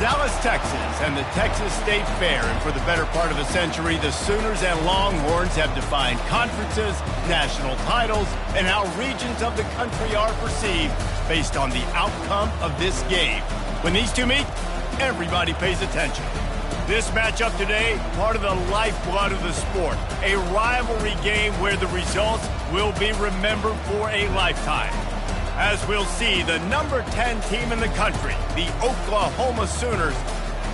Dallas, Texas, and the Texas State Fair. And for the better part of a century, the Sooners and Longhorns have defined conferences, national titles, and how regions of the country are perceived based on the outcome of this game. When these two meet, everybody pays attention. This matchup today, part of the lifeblood of the sport. A rivalry game where the results will be remembered for a lifetime. As we'll see, the number 10 team in the country, the Oklahoma Sooners,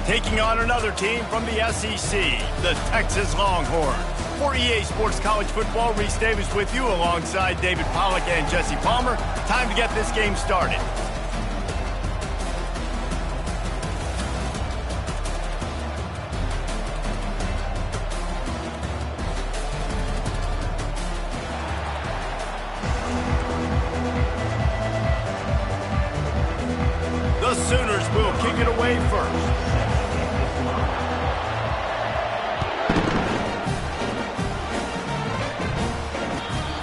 taking on another team from the SEC, the Texas Longhorns. For EA Sports College Football, Reese Davis with you alongside David Pollack and Jesse Palmer. Time to get this game started. The Sooners will kick it away first.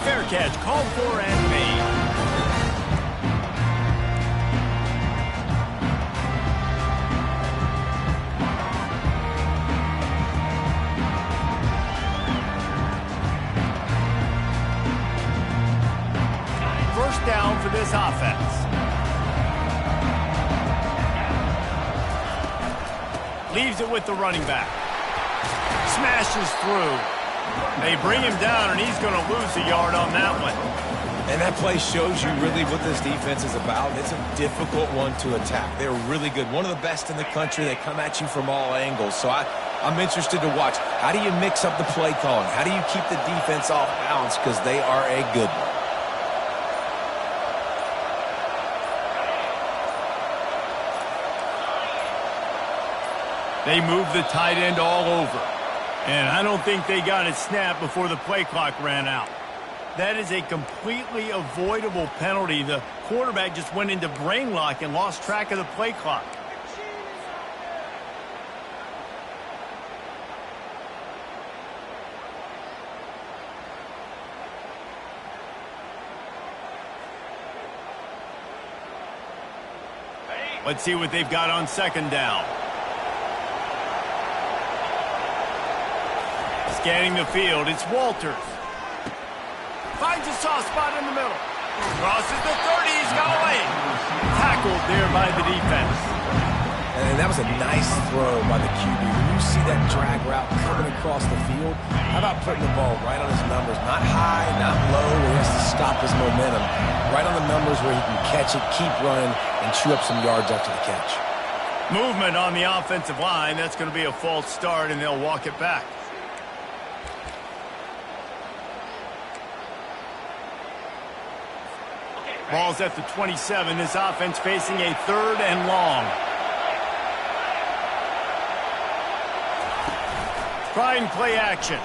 Fair catch called for and made. First down for this offense. Leaves it with the running back. Smashes through. They bring him down, and he's going to lose a yard on that one. And that play shows you really what this defense is about. It's a difficult one to attack. They're really good. One of the best in the country. They come at you from all angles. So I'm interested to watch. How do you mix up the play calling? How do you keep the defense off balance? Because they are a good one. They moved the tight end all over. And I don't think they got it snapped before the play clock ran out. That is a completely avoidable penalty. The quarterback just went into brain lock and lost track of the play clock. Let's see what they've got on second down. Scanning the field, it's Walters. Finds a soft spot in the middle. Crosses the 30, he's got away. Tackled there by the defense. And that was a nice throw by the QB. When you see that drag route coming across the field, how about putting the ball right on his numbers? Not high, not low, where he has to stop his momentum. Right on the numbers where he can catch it, keep running, and chew up some yards after the catch. Movement on the offensive line. That's going to be a false start, and they'll walk it back. Ball's at the 27. This offense facing a third and long. Trying play action.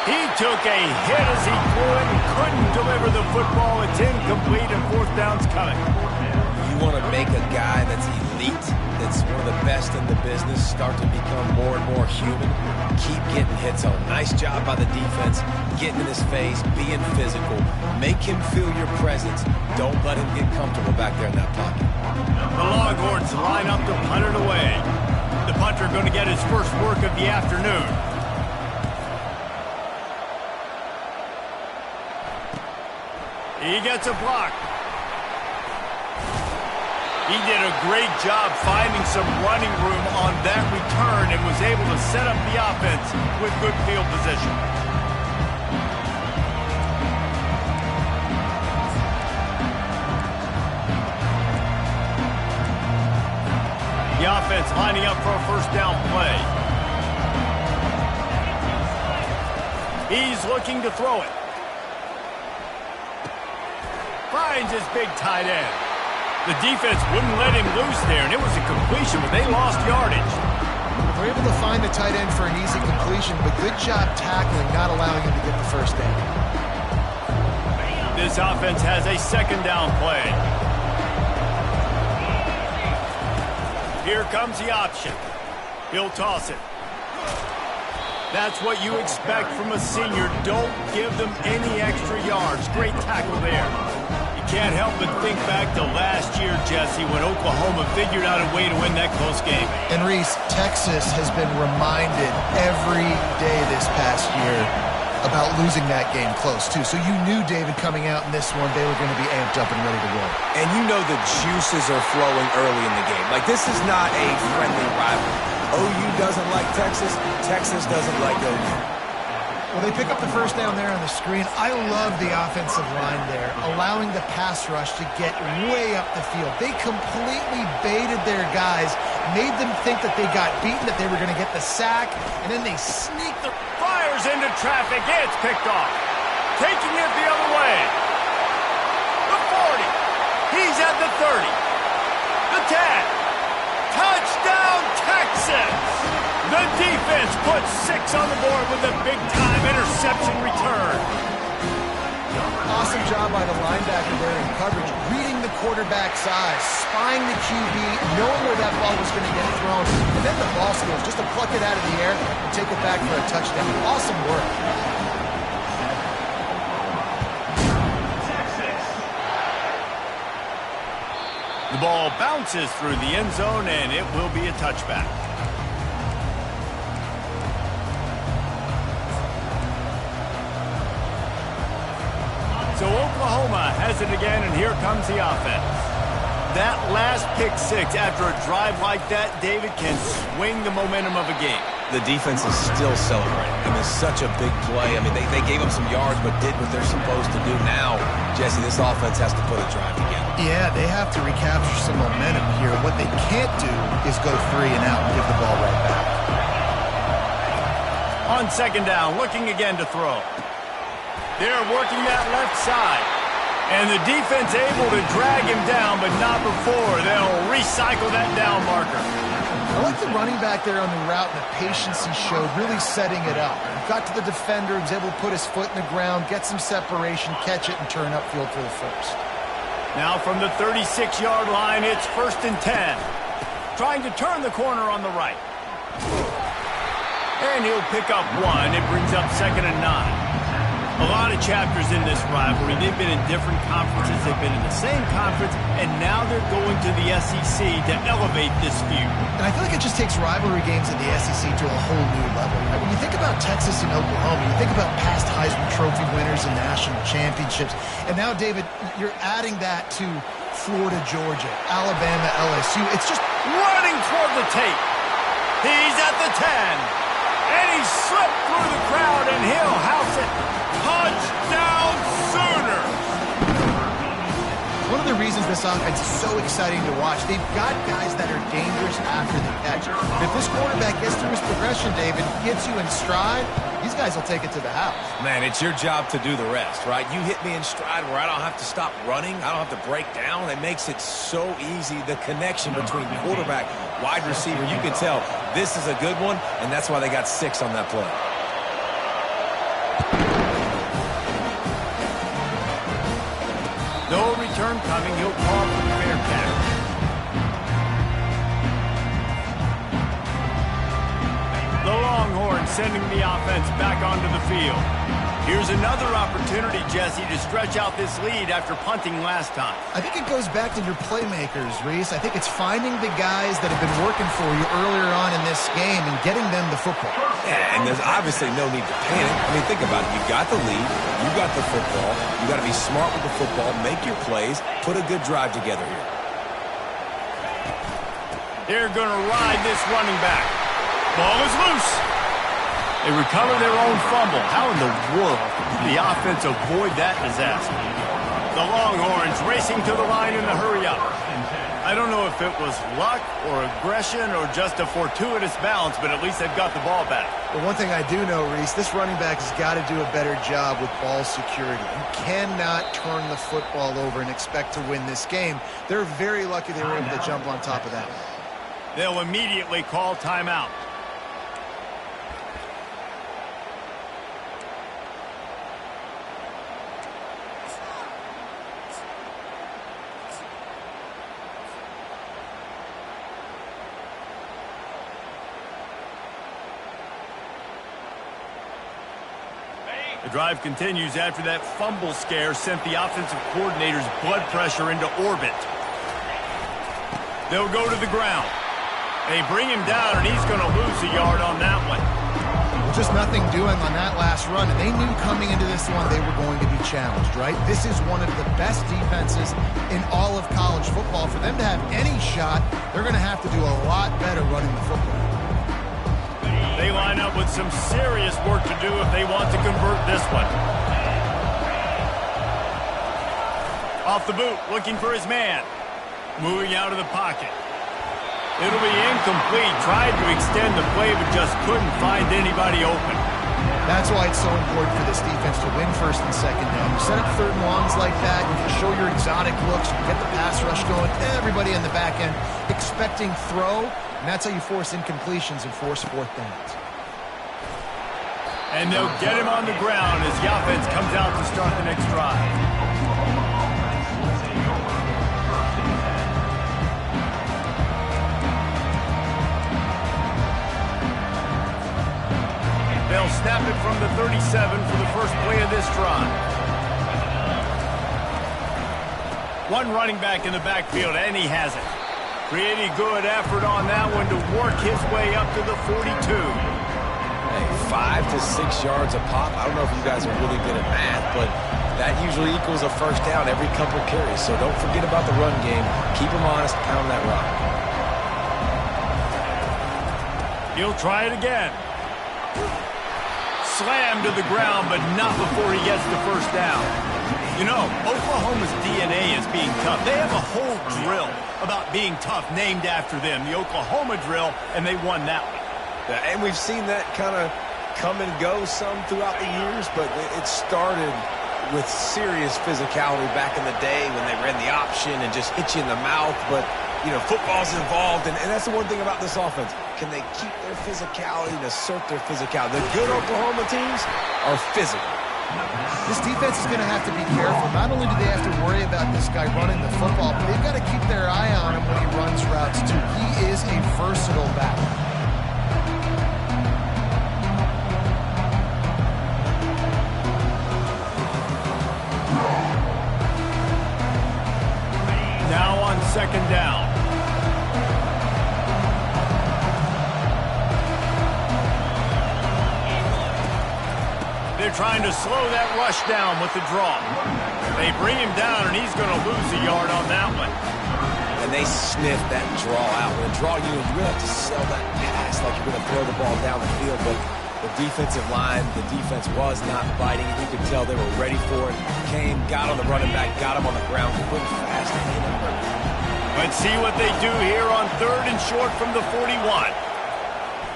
He took a hit as he threw it and couldn't deliver the football. It's incomplete and fourth down's coming. You want to make a guy that's elite, that's one of the best in the business, start to become more and more human. Keep getting hits on. Nice job by the defense, getting in his face, being physical. Make him feel your presence. Don't let him get comfortable back there in that pocket. The Longhorns line up to punt it away. The punter going to get his first work of the afternoon. He gets a block. He did a great job finding some running room on that return and was able to set up the offense with good field position. The offense lining up for a first down play. He's looking to throw it. Finds his big tight end. The defense wouldn't let him loose there, and it was a completion, but they lost yardage. They're able to find the tight end for an easy completion, but good job tackling, not allowing him to get the first down. This offense has a second down play. Here comes the option. He'll toss it. That's what you expect from a senior. Don't give them any extra yards. Great tackle there. He can't help but think back to last year, Jesse, when Oklahoma figured out a way to win that close game. And Reese, Texas has been reminded every day this past year about losing that game close, too. So you knew, David, coming out in this one, they were going to be amped up and ready to roll. And you know the juices are flowing early in the game. Like, this is not a friendly rivalry. OU doesn't like Texas. Texas doesn't like OU. Well, they pick up the first down there on the screen. I love the offensive line there, allowing the pass rush to get way up the field. They completely baited their guys, made them think that they got beaten, that they were going to get the sack, and then they sneaked the... Fires into traffic. It's picked off. Taking it the other way. The 40. He's at the 30. The 10. Touchdown, Texas! The defense puts 6 on the board with a big-time interception return. Awesome job by the linebacker there in coverage, reading the quarterback's eyes, spying the QB, knowing where that ball was going to get thrown, and then the ball skills just to pluck it out of the air and take it back for a touchdown. Awesome work. The ball bounces through the end zone, and it will be a touchback. So Oklahoma has it again, and here comes the offense. That last pick six after a drive like that, David, can swing the momentum of a game. The defense is still celebrating. I mean, such a big play. I mean, they gave up some yards but did what they're supposed to do. Now, Jesse, this offense has to put a drive together. Yeah, they have to recapture some momentum here. What they can't do is go 3 and out and give the ball right back. On second down, looking again to throw. They're working that left side. And the defense able to drag him down, but not before they'll recycle that down marker. I like the running back there on the route and the patience he showed, really setting it up. Got to the defender, was able to put his foot in the ground, get some separation, catch it, and turn upfield for the first. Now from the 36-yard line, it's 1st and 10. Trying to turn the corner on the right. And he'll pick up 1. It brings up 2nd and 9. A lot of chapters in this rivalry. They've been in different conferences. They've been in the same conference, and now they're going to the SEC to elevate this feud. And I feel like it just takes rivalry games in the SEC to a whole new level. Right? When you think about Texas and Oklahoma, you think about past Heisman Trophy winners and national championships. And now, David, you're adding that to Florida, Georgia, Alabama, LSU. It's just running toward the tape. He's at the 10. And he slipped through the crowd, and he'll house it. Touchdown, Sooners! One of the reasons this offense is so exciting to watch, they've got guys that are dangerous after the catch. And if this quarterback gets through his progression, David, gets you in stride, these guys will take it to the house. Man, it's your job to do the rest, right? You hit me in stride where I don't have to stop running. I don't have to break down. It makes it so easy. The connection between quarterback, wide receiver, you can tell this is a good one, and that's why they got 6 on that play. No return coming. He'll call for the fair catch. The Longhorns sending the offense back onto the field. Here's another opportunity, Jesse, to stretch out this lead after punting last time. I think it goes back to your playmakers, Reese. I think it's finding the guys that have been working for you earlier on in this game and getting them the football. Yeah, and there's obviously no need to panic. I mean, think about it. You got the lead. You got the football. You got to be smart with the football, make your plays, put a good drive together here. They're going to ride this running back. Ball is loose. They recover their own fumble. How in the world did the offense avoid that disaster? The Longhorns racing to the line in the hurry-up. I don't know if it was luck or aggression or just a fortuitous balance, but at least they've got the ball back. Well, one thing I do know, Reese, this running back has got to do a better job with ball security. You cannot turn the football over and expect to win this game. They're very lucky they were able to jump on top of that. They'll immediately call timeout. The drive continues after that fumble scare sent the offensive coordinator's blood pressure into orbit. They'll go to the ground. They bring him down, and he's going to lose a yard on that one. Just nothing doing on that last run. And they knew coming into this one they were going to be challenged, right? This is one of the best defenses in all of college football. For them to have any shot, they're going to have to do a lot better running the football. They line up with some serious work to do if they want to convert this one. Off the boot, looking for his man. Moving out of the pocket. It'll be incomplete. Tried to extend the play, but just couldn't find anybody open. That's why it's so important for this defense to win first and second down. You set up third and longs like that, you can show your exotic looks, you get the pass rush going, everybody in the back end expecting throw, and that's how you force incompletions and force fourth downs. And they'll get him on the ground as the offense comes out to start the next drive. They'll snap it from the 37 for the first play of this drive. One running back in the backfield, and he has it. Pretty good effort on that one to work his way up to the 42. Hey, 5 to 6 yards a pop. I don't know if you guys are really good at math, but that usually equals a first down every couple carries. So don't forget about the run game. Keep them honest, pound that rock. He'll try it again. Slammed to the ground, but not before he gets the first down. You know, Oklahoma's DNA is being tough. They have a whole drill about being tough named after them, the Oklahoma drill, and they won that one. Yeah, and we've seen that kind of come and go some throughout the years, but it started with serious physicality back in the day when they ran the option and just hit you in the mouth. But, you know, football's involved, and that's the one thing about this offense. Can they keep their physicality and assert their physicality? The good Oklahoma teams are physical. This defense is going to have to be careful. Not only do they have to worry about this guy running the football, but they've got to keep their eye on him when he runs routes, too. He is a versatile back. Now on second down. They're trying to slow that rush down with the draw. They bring him down, and he's going to lose a yard on that one. And they sniff that draw out. When a draw, you really have to sell that pass like you're going to throw the ball down the field. But the defensive line, the defense was not biting, and you could tell they were ready for it. Came, got on the running back, got him on the ground, quick, fast, and hit him. Let's see what they do here on third and short from the 41.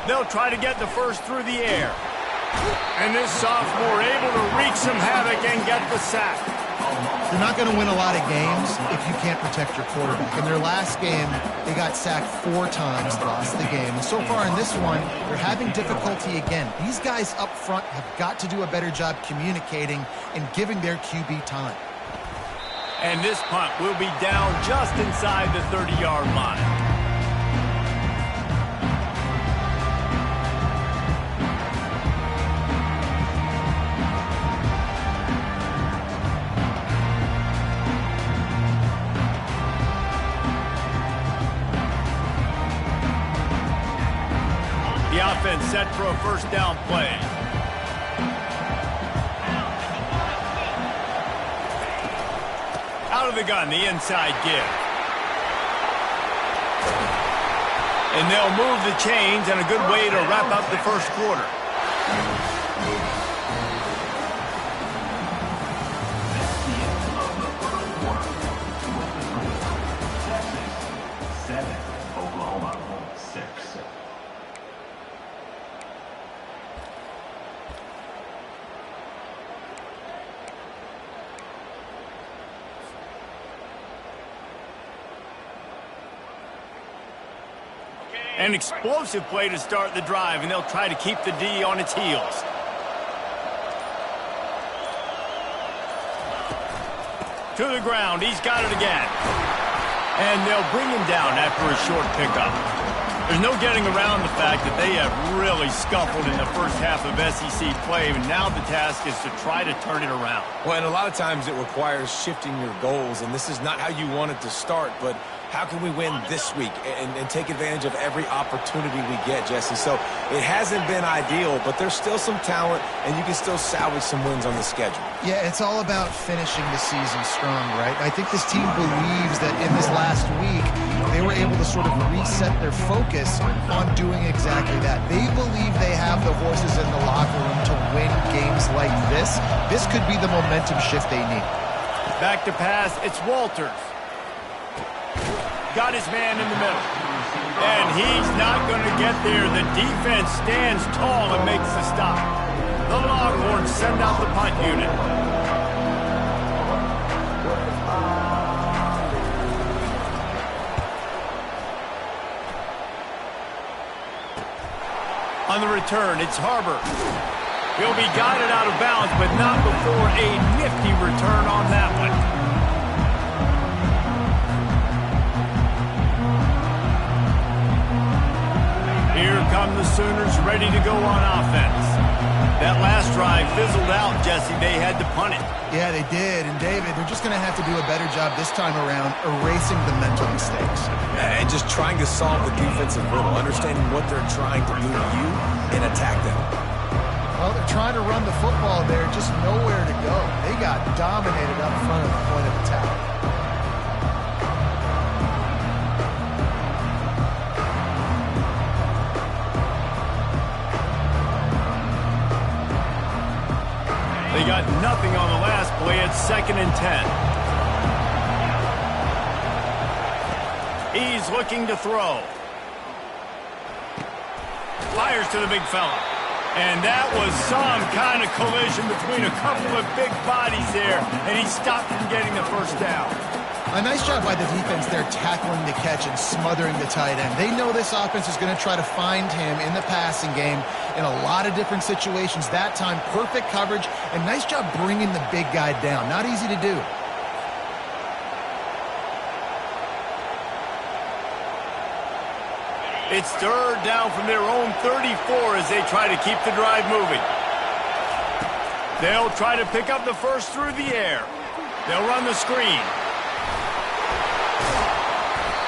They'll try to get the first through the air. And this sophomore able to wreak some havoc and get the sack. You're not going to win a lot of games if you can't protect your quarterback. In their last game, they got sacked 4 times, lost the game. And so far in this one, they're having difficulty again. These guys up front have got to do a better job communicating and giving their QB time. And this punt will be down just inside the 30-yard line. The offense set for a first down play. Out of the gun, the inside give. And they'll move the chains, and a good way to wrap up the first quarter. An explosive play to start the drive, and they'll try to keep the D on its heels. To the ground, he's got it again. And they'll bring him down after a short pickup. There's no getting around the fact that they have really scuffled in the first half of SEC play, and now the task is to try to turn it around. Well, and a lot of times it requires shifting your goals, and this is not how you want it to start, but how can we win this week and take advantage of every opportunity we get, Jesse? So it hasn't been ideal, but there's still some talent, and you can still salvage some wins on the schedule. Yeah, it's all about finishing the season strong, right? I think this team believes that in this last week, they were able to sort of reset their focus on doing exactly that. They believe they have the horses in the locker room to win games like this. This could be the momentum shift they need. Back to pass, it's Walters. Got his man in the middle. And he's not going to get there. The defense stands tall and makes the stop. The Longhorns send out the punt unit. On the return, it's Harbor. He'll be guided out of bounds, but not before a nifty return on that one. Here come the Sooners ready to go on offense. That last drive fizzled out, Jesse. They had to punt it. Yeah, they did. And, David, they're just going to have to do a better job this time around erasing the mental mistakes. And just trying to solve the defensive riddle, understanding what they're trying to do to you and attack them. Well, they're trying to run the football there, just nowhere to go. They got dominated up front of the point of attack. They got nothing on the last play. It's 2nd and 10. He's looking to throw. Flyers to the big fella. And that was some kind of collision between a couple of big bodies there, and he stopped from getting the first down. A nice job by the defense there tackling the catch and smothering the tight end. They know this offense is going to try to find him in the passing game in a lot of different situations. That time, perfect coverage, and nice job bringing the big guy down. Not easy to do. It's 3rd down from their own 34 as they try to keep the drive moving. They'll try to pick up the first through the air. They'll run the screen.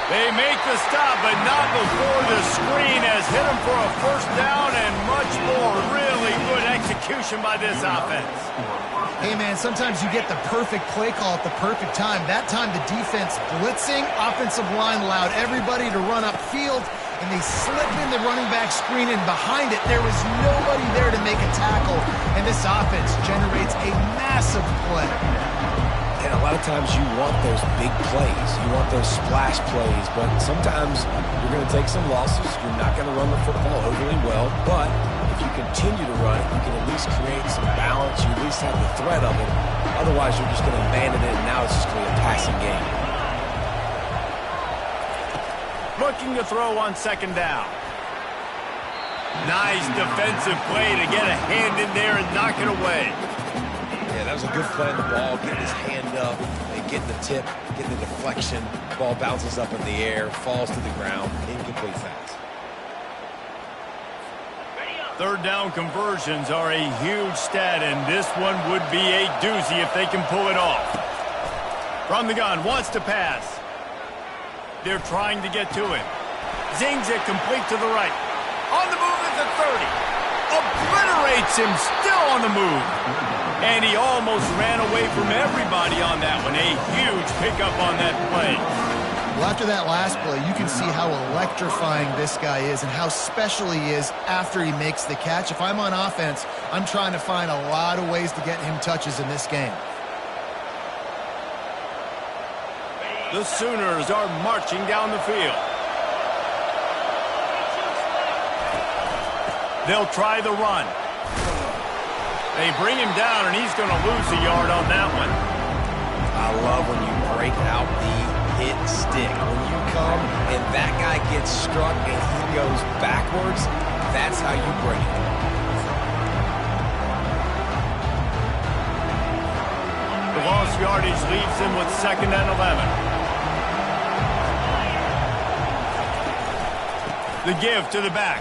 They make the stop, but not before the screen has hit them for a first down and much more. Really good execution by this offense. Hey, man, sometimes you get the perfect play call at the perfect time. That time the defense blitzing, offensive line allowed everybody to run upfield, and they slip in the running back screen, and behind it there was nobody there to make a tackle, and this offense generates a massive play. And a lot of times you want those big plays. You want those splash plays. But sometimes you're going to take some losses. You're not going to run the football overly well. But if you continue to run it, you can at least create some balance. You at least have the threat of it. Otherwise, you're just going to abandon it, and now it's just going to be a passing game. Looking to throw on 2nd down. Nice defensive play to get a hand in there and knock it away. Yeah, that was a good play on the ball, getting his hand up, and getting the tip, getting the deflection. Ball bounces up in the air, falls to the ground, incomplete pass. 3rd down conversions are a huge stat, and this one would be a doozy if they can pull it off. From the gun, wants to pass. They're trying to get to it. Zings it complete to the right. On the move at the 30. Obliterates him, still on the move. And he almost ran away from everybody on that one. A huge pickup on that play. Well, after that last play, you can see how electrifying this guy is and how special he is after he makes the catch. If I'm on offense, I'm trying to find a lot of ways to get him touches in this game. The Sooners are marching down the field. They'll try the run. They bring him down, and he's going to lose a yard on that one. I love when you break out the hit stick. When you come and that guy gets struck and he goes backwards, that's how you break it. The lost yardage leaves them with 2nd and 11. The give to the back.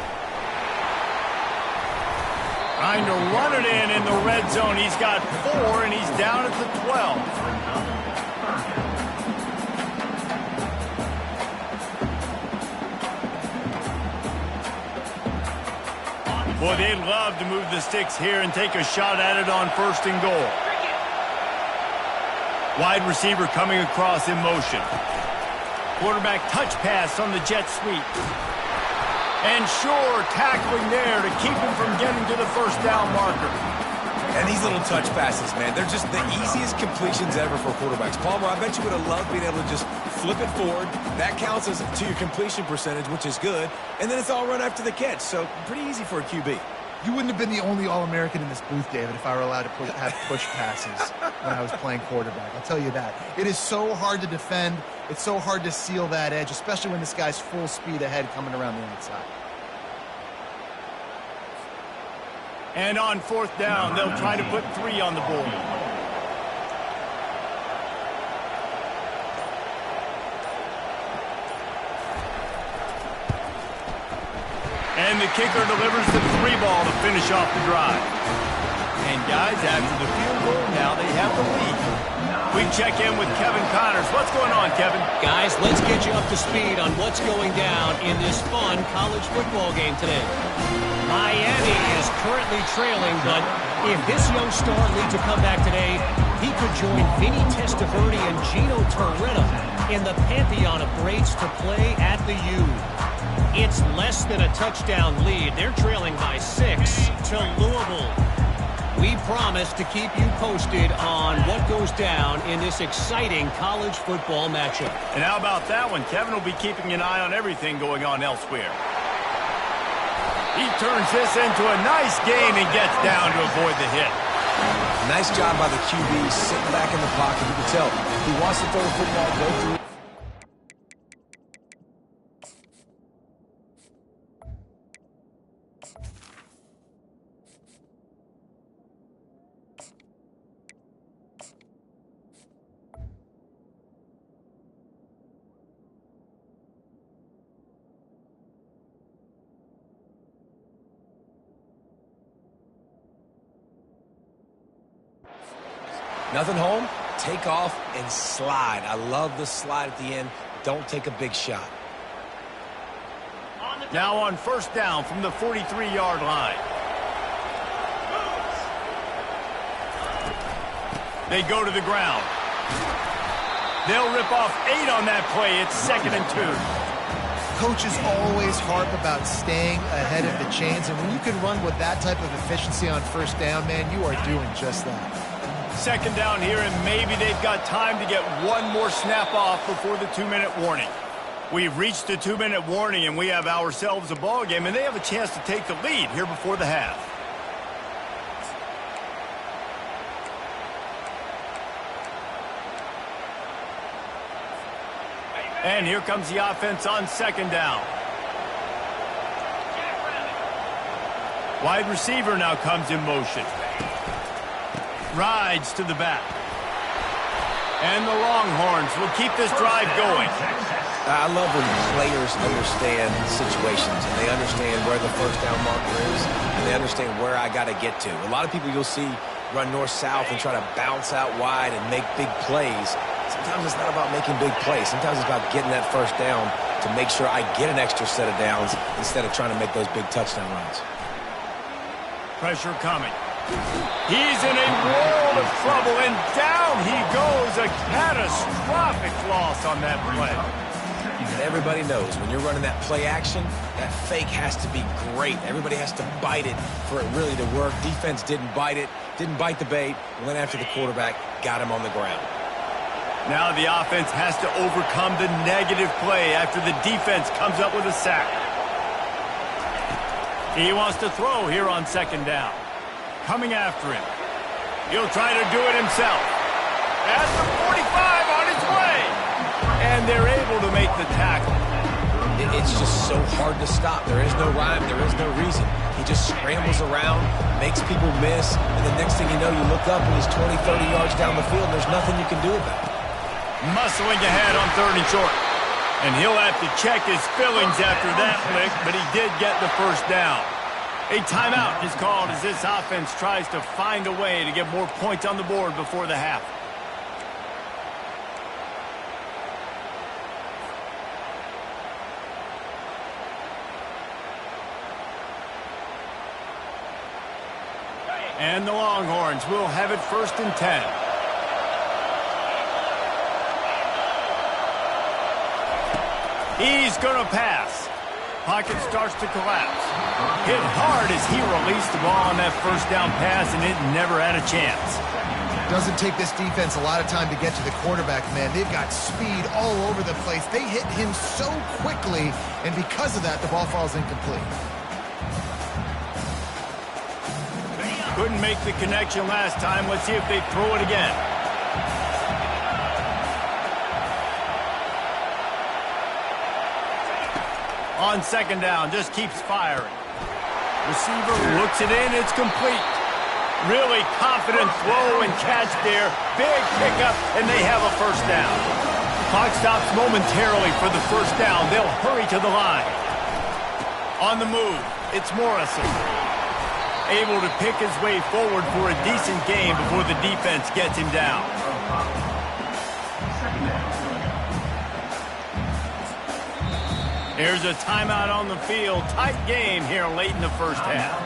Trying to run it in the red zone. He's got 4, and he's down at the 12. Boy, they'd love to move the sticks here and take a shot at it on 1st and goal. Wide receiver coming across in motion. Quarterback touch pass on the jet sweep. And sure, tackling there to keep him from getting to the 1st down marker. And these little touch passes, man, they're just the easiest completions ever for quarterbacks. Palmer, I bet you would have loved being able to just flip it forward. That counts as to your completion percentage, which is good. And then it's all run after the catch, so pretty easy for a QB. You wouldn't have been the only All-American in this booth, David, if I were allowed to have push passes when I was playing quarterback. I'll tell you that. It is so hard to defend. It's so hard to seal that edge, especially when this guy's full speed ahead coming around the outside. And on 4th down, they'll try to put 3 on the board. And the kicker delivers the 3 ball to finish off the drive. And guys, after the field goal, now they have the lead. We check in with Kevin Connors. What's going on, Kevin? Guys, let's get you up to speed on what's going down in this fun college football game today. Miami is currently trailing, but if this young star leads a comeback today, he could join Vinny Testaverde and Gino Torretta in the pantheon of greats to play at the U. It's less than a touchdown lead. They're trailing by 6 to Louisville. We promise to keep you posted on what goes down in this exciting college football matchup. And how about that one? Kevin will be keeping an eye on everything going on elsewhere. He turns this into a nice gain and gets down to avoid the hit. Nice job by the QB sitting back in the pocket. You can tell he wants to throw the football, go through. Nothing home, take off and slide. I love the slide at the end. Don't take a big shot. Now on 1st down from the 43-yard line. They go to the ground. They'll rip off 8 on that play. It's 2nd and 2. Coaches always harp about staying ahead of the chains, and when you can run with that type of efficiency on 1st down, man, you are doing just that. 2nd down here, and maybe they've got time to get one more snap off before the 2-minute warning. We've reached the 2-minute warning, and we have ourselves a ball game, and they have a chance to take the lead here before the half. And here comes the offense on 2nd down. Wide receiver now comes in motion. Rides to the back. And the Longhorns will keep this drive going. I love when players understand situations and they understand where the 1st down marker is and they understand where I got to get to. A lot of people you'll see run north-south and try to bounce out wide and make big plays. Sometimes it's not about making big plays. Sometimes it's about getting that 1st down to make sure I get an extra set of downs instead of trying to make those big touchdown runs. Pressure coming. He's in a world of trouble, and down he goes. A catastrophic loss on that play. And everybody knows when you're running that play action, that fake has to be great. Everybody has to bite it for it really to work. Defense didn't bite it, didn't bite the bait, went after the quarterback, got him on the ground. Now the offense has to overcome the negative play after the defense comes up with a sack. He wants to throw here on 2nd down. Coming after him. He'll try to do it himself. At the 45 on his way. And they're able to make the tackle. It's just so hard to stop. There is no rhyme. There is no reason. He just scrambles around, makes people miss, and the next thing you know, you look up and he's 20, 30 yards down the field, and there's nothing you can do about it. Muscling ahead on 3rd and short. And he'll have to check his feelings after that flick, but he did get the first down. A timeout is called as this offense tries to find a way to get more points on the board before the half. And the Longhorns will have it 1st and 10. He's going to pass. Pocket starts to collapse. Hit hard as he released the ball on that first down pass, and it never had a chance. Doesn't take this defense a lot of time to get to the quarterback, man. They've got speed all over the place. They hit him so quickly, and because of that, the ball falls incomplete. Couldn't make the connection last time. Let's see if they throw it again. On 2nd down, just keeps firing. Receiver looks it in, it's complete. Really confident throw and catch there. Big pickup, and they have a 1st down. Clock stops momentarily for the 1st down. They'll hurry to the line. On the move, it's Morrison. Able to pick his way forward for a decent game before the defense gets him down. Here's a timeout on the field. Tight game here late in the 1st half.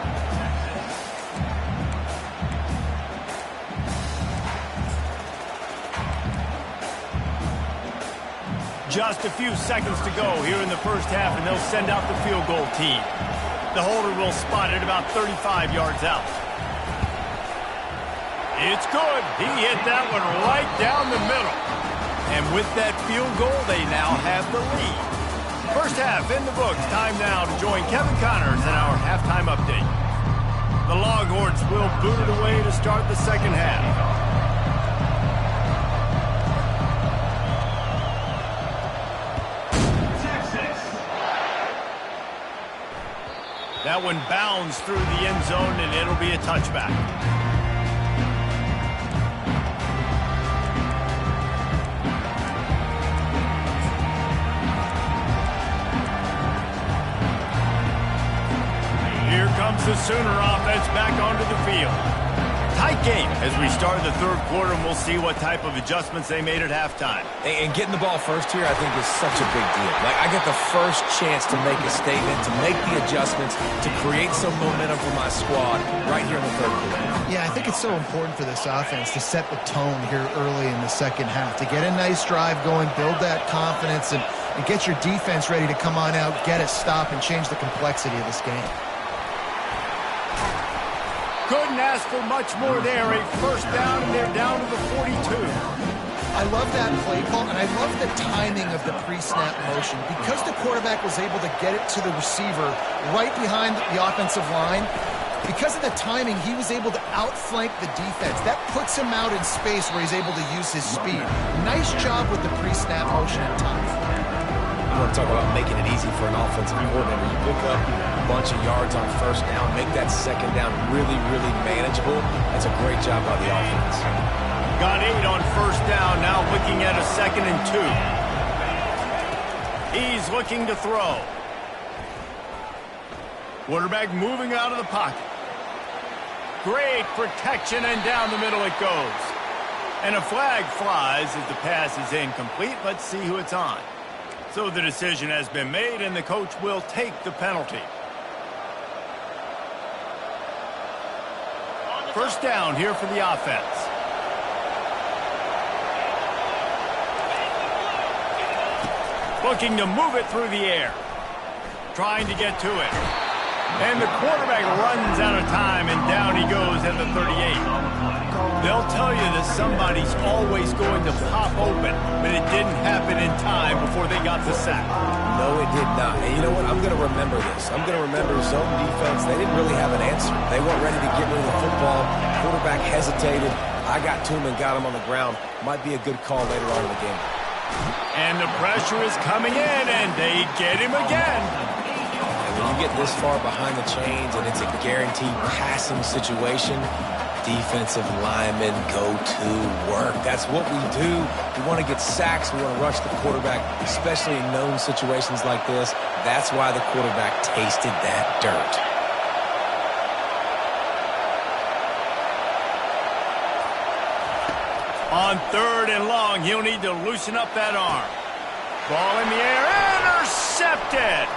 Just a few seconds to go here in the 1st half, and they'll send out the field goal team. The holder will spot it about 35 yards out. It's good. He hit that one right down the middle. And with that field goal, they now have the lead. 1st half in the books. Time now to join Kevin Connors in our halftime update. The Longhorns will boot it away to start the 2nd half. That one bounds through the end zone, and it'll be a touchback. Here comes the Sooner offense back onto the field. Tight game as we start the 3rd quarter, and we'll see what type of adjustments they made at halftime. And getting the ball first here, I think, is such a big deal. Like, I get the first chance to make a statement, to make the adjustments, to create some momentum for my squad right here in the 3rd quarter. Yeah, I think it's so important for this offense to set the tone here early in the 2nd half, to get a nice drive going, build that confidence, and get your defense ready to come on out, get a stop, and change the complexity of this game. Couldn't ask for much more there. A 1st down, and they're down to the 42. I love that play call, and I love the timing of the pre-snap motion. Because the quarterback was able to get it to the receiver right behind the offensive line, because of the timing, he was able to outflank the defense. That puts him out in space where he's able to use his speed. Nice job with the pre-snap motion at times. You want to talk about making it easy for an offensive coordinator. You pick up a bunch of yards on 1st down, make that 2nd down really, really manageable. That's a great job by the offense. Got 8 on 1st down, now looking at a 2nd and 2. He's looking to throw. Quarterback moving out of the pocket. Great protection, and down the middle it goes. And a flag flies as the pass is incomplete. Let's see who it's on. So the decision has been made, and the coach will take the penalty. 1st down here for the offense. Looking to move it through the air. Trying to get to it. And the quarterback runs out of time, and down he goes at the 38. They'll tell you that somebody's always going to pop open, but it didn't happen in time before they got the sack. No, it did not. And you know what? I'm going to remember this. I'm going to remember zone defense. They didn't really have an answer. They weren't ready to get rid of the football. Quarterback hesitated. I got to him and got him on the ground. Might be a good call later on in the game. And the pressure is coming in, and they get him again. And when you get this far behind the chains and it's a guaranteed passing situation, defensive linemen go-to work. That's what we do. We want to get sacks. We want to rush the quarterback, especially in known situations like this. That's why the quarterback tasted that dirt. On 3rd and long, he'll need to loosen up that arm. Ball in the air, intercepted.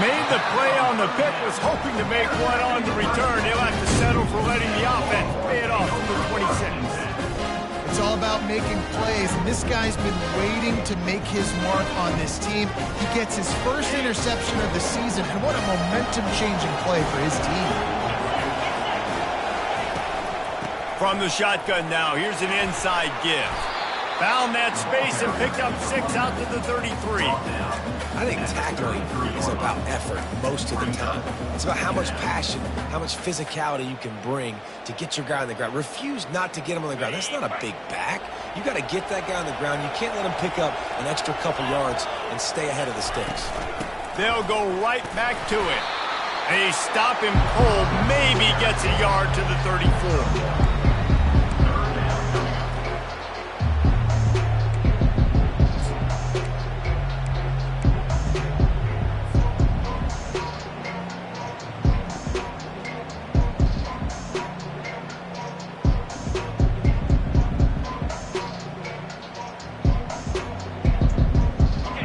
Made the play on the pick, was hoping to make one on the return. He'll have to settle for letting the offense pay it off from the 26. It's all about making plays, and this guy's been waiting to make his mark on this team. He gets his first interception of the season, and what a momentum-changing play for his team. From the shotgun now, here's an inside give. Found that space and picked up 6 out to the 33. I think tackling is about effort most of the time. It's about how much passion, how much physicality you can bring to get your guy on the ground. Refuse not to get him on the ground. That's not a big back. You got to get that guy on the ground. You can't let him pick up an extra couple yards and stay ahead of the sticks. They'll go right back to it. A stop and pull maybe gets a yard to the 34.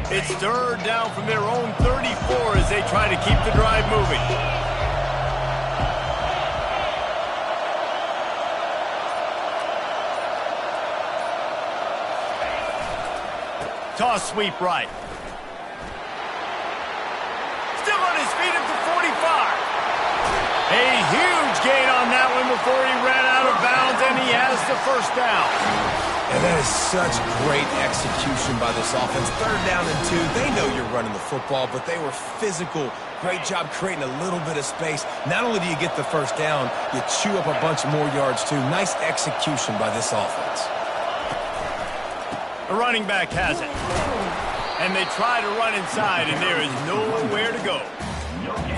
It's 3rd down from their own 34 as they try to keep the drive moving. Toss sweep right. Still on his feet at the 45. A huge gain on that one before he ran out of bounds, and he has the first down. And that is such great execution by this offense. 3rd down and 2. They know you're running the football, but they were physical. Great job creating a little bit of space. Not only do you get the first down, you chew up a bunch more yards, too. Nice execution by this offense. The running back has it. And they try to run inside, and there is nowhere to go.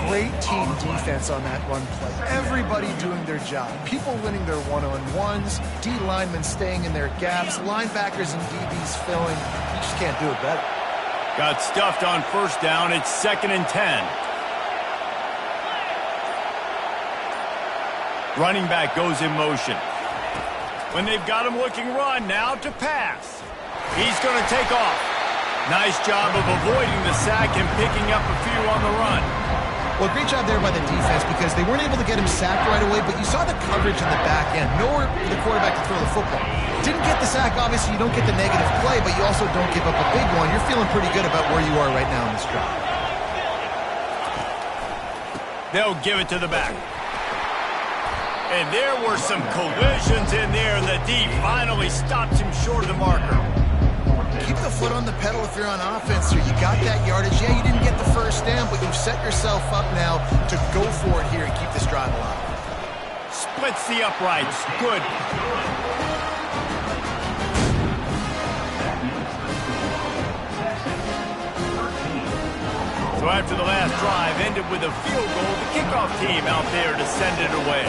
Great team defense on that run play. Everybody doing their job. People winning their one-on-ones, D linemen staying in their gaps, linebackers and DBs filling. You just can't do it better. Got stuffed on 1st down. It's 2nd and 10. Running back goes in motion. When they've got him looking run, now to pass. He's going to take off. Nice job of avoiding the sack and picking up a few on the run. Well, great job there by the defense because they weren't able to get him sacked right away, but you saw the coverage in the back end. Nowhere for the quarterback to throw the football. Didn't get the sack, obviously you don't get the negative play, but you also don't give up a big one. You're feeling pretty good about where you are right now in this drive. They'll give it to the back. And there were some collisions in there, and the D finally stops him short of the marker. Keep the foot on the pedal if you're on offense here. You got that yardage. Yeah, you didn't get the first down, but you've set yourself up now to go for it here and keep this drive alive. Splits the uprights. Good. So after the last drive ended with a field goal, the kickoff team out there to send it away.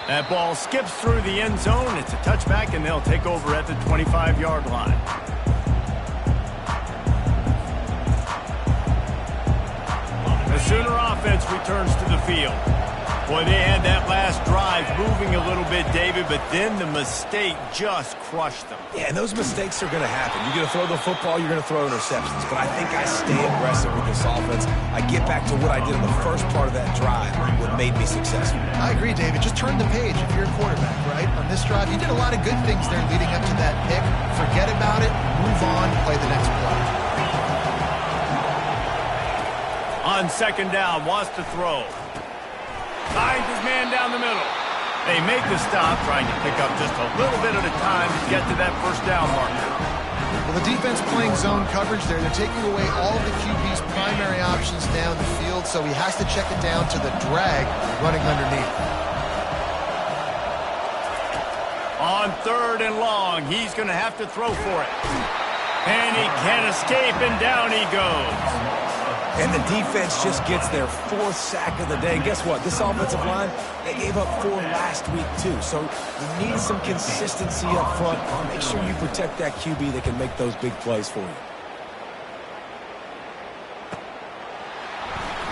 That ball skips through the end zone. It's a touchback, and they'll take over at the 25-yard line. The Sooner offense returns to the field. Boy, they had that last drive moving a little bit, David, but then the mistake just crushed them. Yeah, and those mistakes are going to happen. You're going to throw the football, you're going to throw interceptions. But I think I stay aggressive with this offense. I get back to what I did in the first part of that drive, what made me successful. I agree, David. Just turn the page if you're a quarterback, right? On this drive, you did a lot of good things there leading up to that pick. Forget about it, move on, play the next play. On 2nd down, wants to throw. Finds his man down the middle. They make the stop, trying to pick up just a little bit at a time to get to that first down marker. Well, the defense playing zone coverage there. They're taking away all of the QB's primary options down the field, so he has to check it down to the drag running underneath. On 3rd and long, he's going to have to throw for it. And he can't escape, and down he goes. And the defense just gets their 4th sack of the day. And guess what? This offensive line, they gave up 4 last week, too. So you need some consistency up front. Make sure you protect that QB that can make those big plays for you.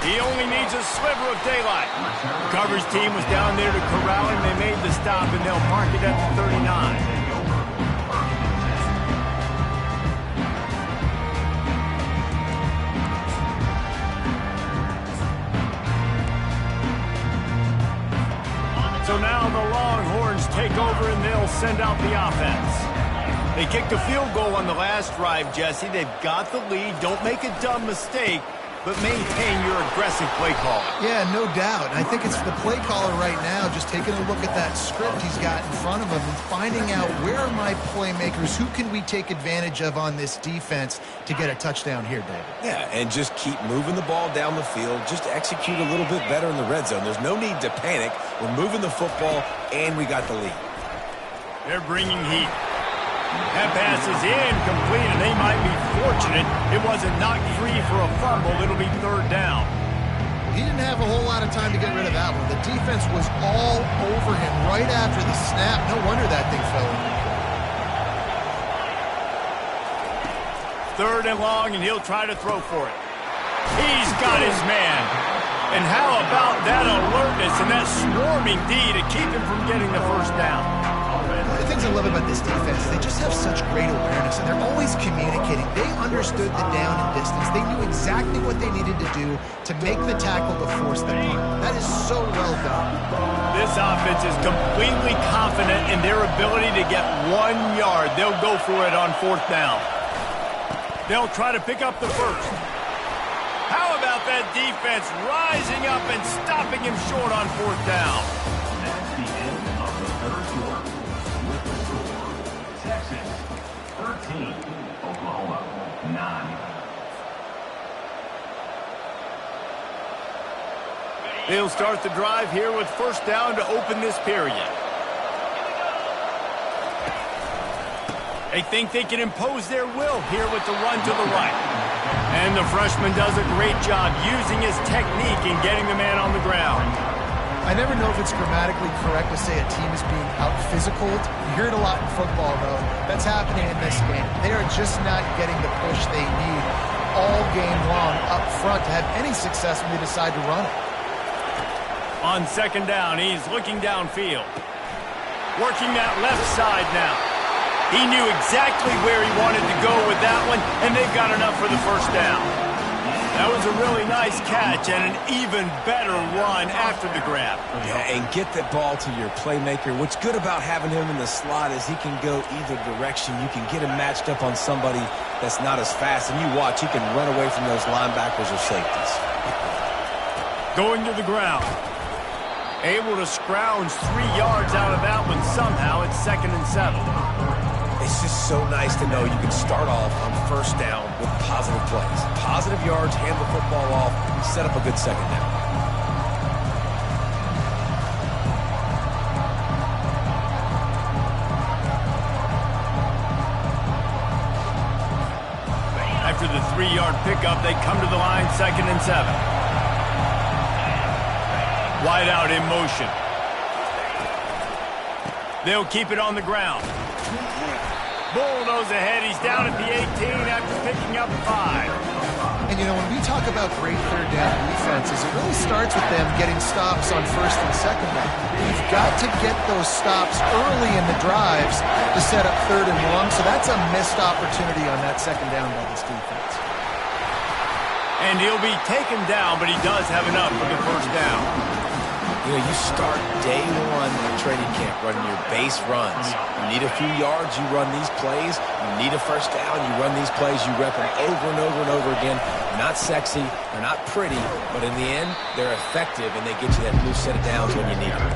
He only needs a sliver of daylight. The coverage team was down there to corral him. They made the stop, and they'll mark it at the 39. So now the Longhorns take over, and they'll send out the offense. They kicked a field goal on the last drive, Jesse. They've got the lead. Don't make a dumb mistake, but maintain your aggressive play call. Yeah, no doubt. I think it's the play caller right now just taking a look at that script he's got in front of him and finding out where are my playmakers, who can we take advantage of on this defense to get a touchdown here, David. Yeah, and just keep moving the ball down the field. Just execute a little bit better in the red zone. There's no need to panic. We're moving the football, and we got the lead. They're bringing heat. That pass is incomplete, and they might be fortunate it wasn't knocked free for a fumble. It'll be 3rd down. He didn't have a whole lot of time to get rid of that one. The defense was all over him right after the snap. No wonder that thing fell in. 3rd and long, and he'll try to throw for it. He's got his man. And how about that alertness and that swarming D to keep him from getting the 1st down? The things I love about this defense, they just have such great awareness, and they're always communicating. They understood the down and distance. They knew exactly what they needed to do to make the tackle to force the punt. That is so well done. This offense is completely confident in their ability to get 1 yard. They'll go for it on 4th down. They'll try to pick up the 1st. How about that defense rising up and stopping him short on 4th down? That's the end of the 3rd quarter. With the score, Texas 13, Oklahoma 9. They'll start the drive here with 1st down to open this period. They think they can impose their will here with the run to the right. And the freshman does a great job using his technique and getting the man on the ground. I never know if it's grammatically correct to say a team is being out-physicaled. You hear it a lot in football, though. That's happening in this game. They are just not getting the push they need all game long up front to have any success when they decide to run it. On 2nd down, he's looking downfield. Working that left side now. He knew exactly where he wanted to go with that one, and they've got enough for the 1st down. That was a really nice catch and an even better run after the grab. Yeah, and get the ball to your playmaker. What's good about having him in the slot is he can go either direction. You can get him matched up on somebody that's not as fast, and you watch, he can run away from those linebackers or safeties. Going to the ground. Able to scrounge 3 yards out of that one somehow. It's 2nd and 7. It's just so nice to know you can start off on 1st down with positive plays. Positive yards, hand the football off, set up a good 2nd down. After the 3-yard pickup, they come to the line, 2nd and 7. Wide out in motion. They'll keep it on the ground. Bulldoze ahead. He's down at the 18 after picking up 5. And, you know, when we talk about great 3rd down defenses, it really starts with them getting stops on 1st and 2nd down. You've got to get those stops early in the drives to set up 3rd and long, so that's a missed opportunity on that 2nd down by this defense. And he'll be taken down, but he does have enough for the 1st down. You know, you start day 1 of training camp running your base runs. You need a few yards, you run these plays. You need a 1st down, you run these plays. You rep them over and over and over again. They're not sexy, they're not pretty, but in the end, they're effective, and they get you that new set of downs when you need them.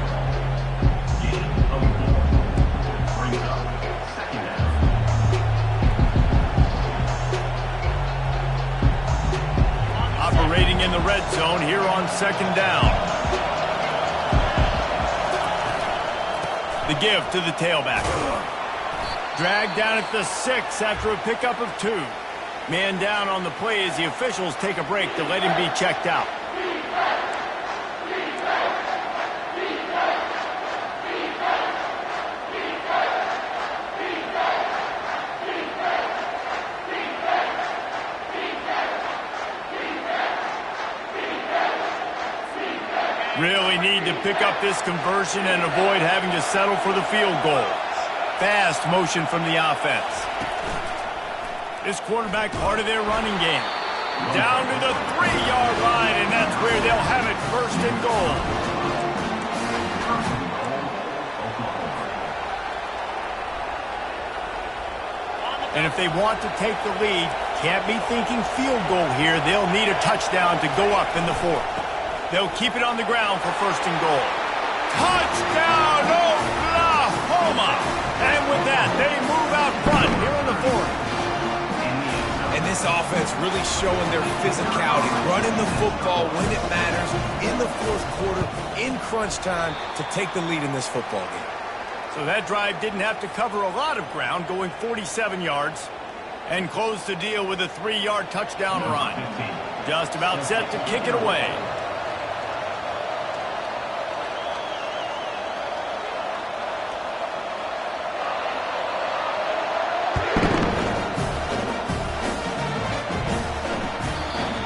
Operating in the red zone here on 2nd down. The give to the tailback. Dragged down at the 6 after a pickup of 2. Man down on the play as the officials take a break to let him be checked out. Really need to pick up this conversion and avoid having to settle for the field goal. Fast motion from the offense. This quarterback part of their running game. Down to the 3-yard line, and that's where they'll have it, first and goal. And if they want to take the lead, can't be thinking field goal here. They'll need a touchdown to go up in the fourth. They'll keep it on the ground for first and goal. Touchdown, Oklahoma! And with that, they move out front here in the fourth. And this offense really showing their physicality, running the football when it matters, in the fourth quarter, in crunch time, to take the lead in this football game. So that drive didn't have to cover a lot of ground, going 47 yards, and close the deal with a 3-yard touchdown run. Just about set to kick it away.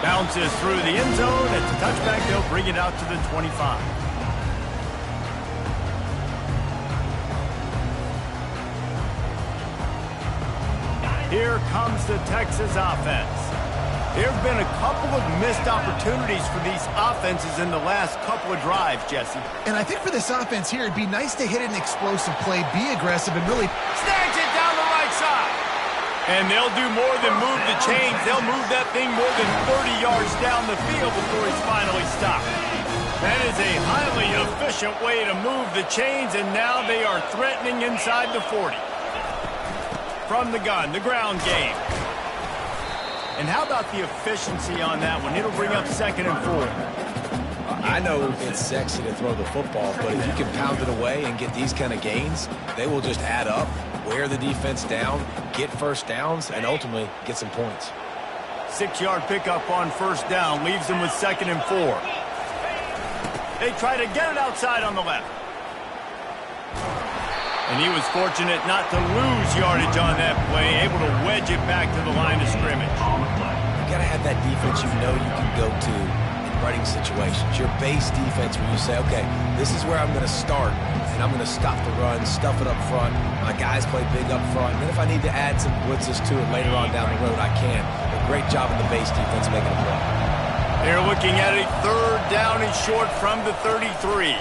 Bounces through the end zone. It's a touchback. They'll bring it out to the 25. Here comes the Texas offense. There have been a couple of missed opportunities for these offenses in the last couple of drives, Jesse. And I think for this offense here, it'd be nice to hit an explosive play, be aggressive, and really Snags it down the right side. And they'll do more than move the chains. They'll move that thing more than 30 yards down the field before he's finally stopped. That is a highly efficient way to move the chains, and now they are threatening inside the 40. From the gun, the ground game. And how about the efficiency on that one? It'll bring up second and 4. I know it's sexy to throw the football, but if you can pound it away and get these kind of gains, they will just add up, wear the defense down, get first downs, and ultimately get some points. 6-yard pickup on first down leaves them with second and 4. They try to get it outside on the left. And he was fortunate not to lose yardage on that play, able to wedge it back to the line of scrimmage. You got to have that defense you know you can go to in running situations. Your base defense where you say, okay, this is where I'm going to start, and I'm going to stop the run, stuff it up front. My guys play big up front. And then if I need to add some blitzes to it later on down the road, I can. But great job in the base defense making a play. They're looking at a third down and short from the 33.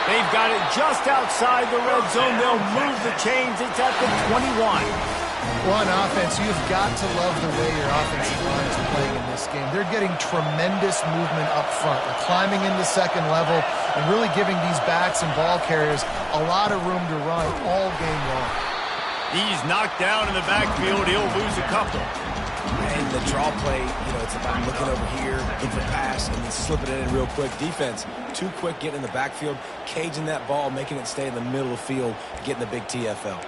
They've got it just outside the red zone. They'll move the chains. It's at the 21. Well, on offense, you've got to love the way your offensive line is playing in this game. They're getting tremendous movement up front. They're climbing into second level and really giving these backs and ball carriers a lot of room to run all game long. He's knocked down in the backfield. He'll lose a couple. And the draw play, it's about looking over here, looking for pass, and then slipping it in real quick. Defense, too quick getting in the backfield, caging that ball, making it stay in the middle of the field, getting the big TFL.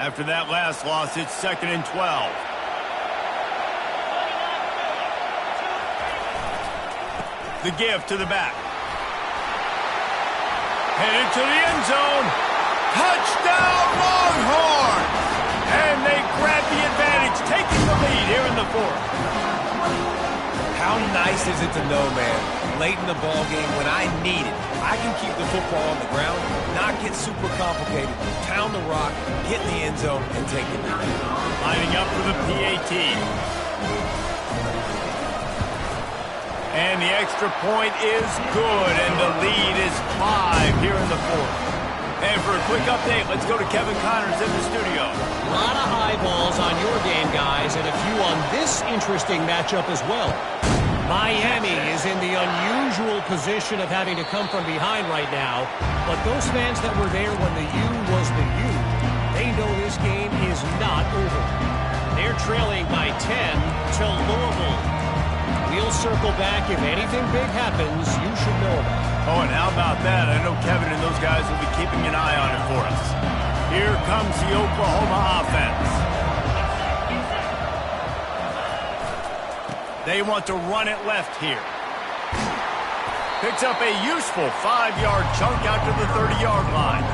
After that last loss, it's second and 12. The give to the back. Headed to the end zone. Touchdown, Longhorn! And they grab the advantage, taking the lead here in the fourth. How nice is it to know, man, late in the ball game when I need it, I can keep the football on the ground, not get super complicated, pound the rock, get in the end zone, and take the lead. Lining up for the PAT. And the extra point is good, and the lead is 5 here in the fourth. And for a quick update, let's go to Kevin Connors in the studio. A lot of high balls on your game, guys, and a few on this interesting matchup as well. Miami is in the unusual position of having to come from behind right now, but those fans that were there when the U was is not over. They're trailing by 10 to Louisville. We'll circle back. If anything big happens, you should know about it. Oh, and how about that? I know Kevin and those guys will be keeping an eye on it for us. Here comes the Oklahoma offense. They want to run it left here. Picks up a useful 5-yard chunk out to the 30-yard line.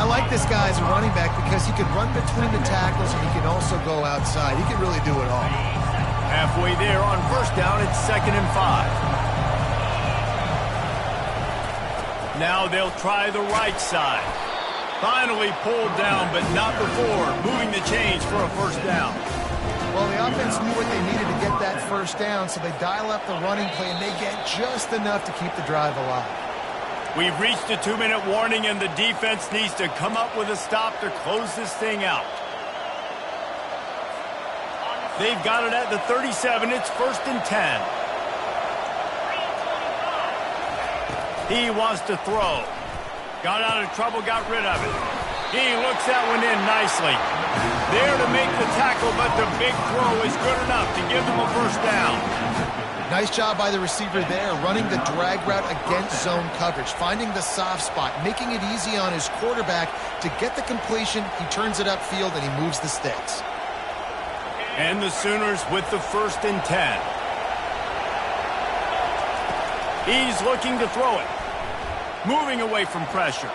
I like this guy as a running back because he can run between the tackles and he can also go outside. He can really do it all. Halfway there on first down, it's 2nd and 5. Now they'll try the right side. Finally pulled down, but not before moving the chains for a first down. Well, the offense knew what they needed to get that first down, so they dial up the running play, and they get just enough to keep the drive alive. We've reached a 2-minute warning, and the defense needs to come up with a stop to close this thing out. They've got it at the 37. It's 1st and 10. He wants to throw. Got out of trouble, got rid of it. He looks that one in nicely. There to make the tackle, but the big throw is good enough to give them a first down. Nice job by the receiver there, running the drag route against zone coverage, finding the soft spot, making it easy on his quarterback to get the completion. He turns it upfield, and he moves the sticks. And the Sooners with the 1st and 10. He's looking to throw it. Moving away from pressure.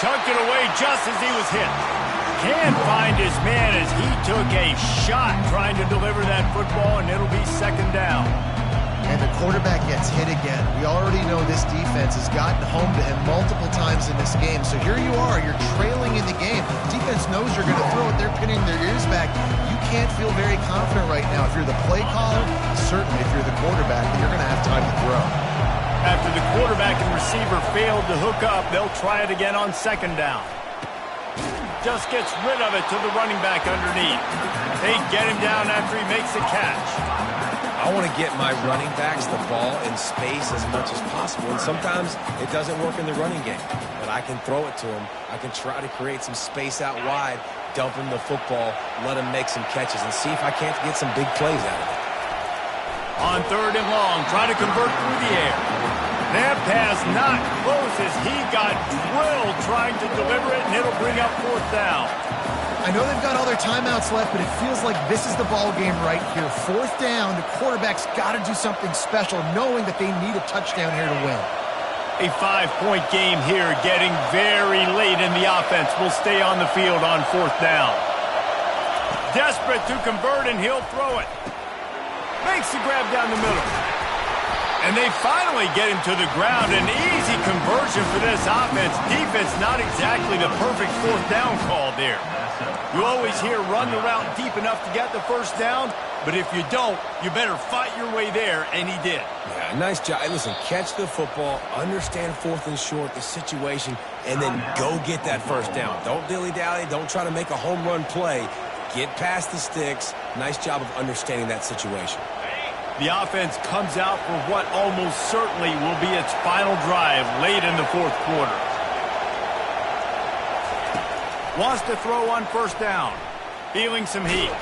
Chucked it away just as he was hit. Can't find his man as he took a shot trying to deliver that football, and it'll be 2nd down. And the quarterback gets hit again. We already know this defense has gotten home to him multiple times in this game. So here you are, you're trailing in the game. Defense knows you're going to throw it. They're pinning their ears back. You can't feel very confident right now. If you're the play caller, certainly if you're the quarterback, that you're going to have time to throw. After the quarterback and receiver failed to hook up, they'll try it again on 2nd down. Just gets rid of it to the running back underneath. They get him down after he makes a catch. I want to get my running backs the ball in space as much as possible, and sometimes it doesn't work in the running game. But I can throw it to them. I can try to create some space out wide, dump him the football, let him make some catches, and see if I can't get some big plays out of it. On 3rd and long, try to convert through the air. That pass not close as he got drilled trying to deliver it, and it'll bring up 4th down. I know they've got all their timeouts left, but it feels like this is the ball game right here. 4th down, the quarterback's got to do something special, knowing that they need a touchdown here to win. A 5-point game here, getting very late in the offense. Will stay on the field on 4th down. Desperate to convert, and he'll throw it. Makes the grab down the middle. And they finally get him to the ground. An easy conversion for this offense. Defense not exactly the perfect 4th down call there. You always hear run the route deep enough to get the first down, but if you don't, you better fight your way there, and he did. Yeah, nice job. Hey, listen, catch the football, understand 4th and short, the situation, and then go get that first down. Don't dilly-dally. Don't try to make a home run play. Get past the sticks. Nice job of understanding that situation. The offense comes out for what almost certainly will be its final drive late in the 4th quarter. Wants to throw on 1st down. Feeling some heat.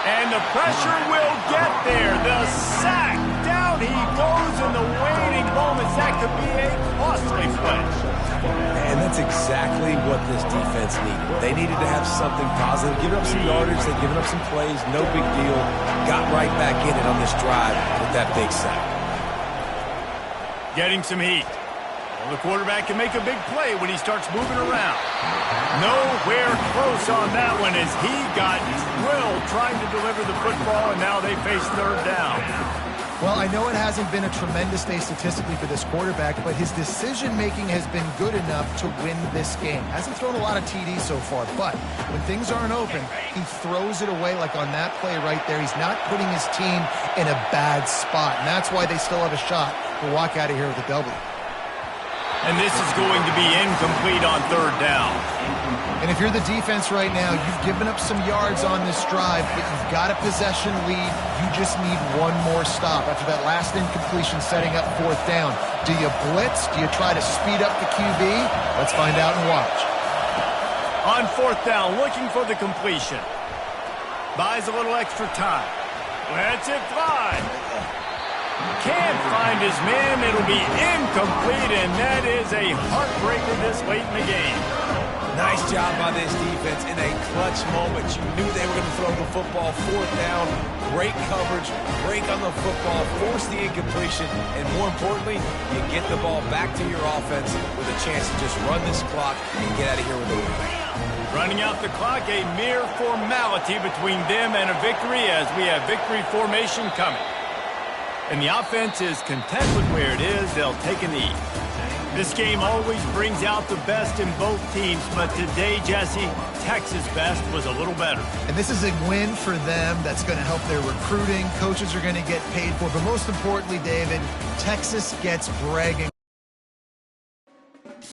And the pressure will get there. The sack. Down he goes in the waning moments. That could be a costly play. And that's exactly what this defense needed. They needed to have something positive. Giving up some yardage, they've given up some plays, no big deal. Got right back in it on this drive with that big sack. Getting some heat. Well, the quarterback can make a big play when he starts moving around. Nowhere close on that one as he got drilled trying to deliver the football, and now they face 3rd down. Well, I know it hasn't been a tremendous day statistically for this quarterback, but his decision-making has been good enough to win this game. Hasn't thrown a lot of TDs so far, but when things aren't open, he throws it away like on that play right there. He's not putting his team in a bad spot, and that's why they still have a shot to walk out of here with a W. And this is going to be incomplete on 3rd down. And if you're the defense right now, you've given up some yards on this drive, but you've got a possession lead. You just need one more stop after that last incompletion setting up 4th down. Do you blitz? Do you try to speed up the QB? Let's find out and watch. On fourth down, looking for the completion. Buys a little extra time. Lets it fly. Can't find his man. It'll be incomplete, and that is a heartbreaker this late in the game. Nice job by this defense in a clutch moment. You knew they were going to throw the football. Fourth down, great coverage, break on the football, force the incompletion, and more importantly, you get the ball back to your offense with a chance to just run this clock and get out of here with a win. Running out the clock, a mere formality between them and a victory as we have victory formation coming. And the offense is content with where it is. They'll take a knee. This game always brings out the best in both teams, but today, Jesse, Texas' best was a little better. And this is a win for them that's going to help their recruiting. Coaches are going to get paid for. But most importantly, David, Texas gets bragging.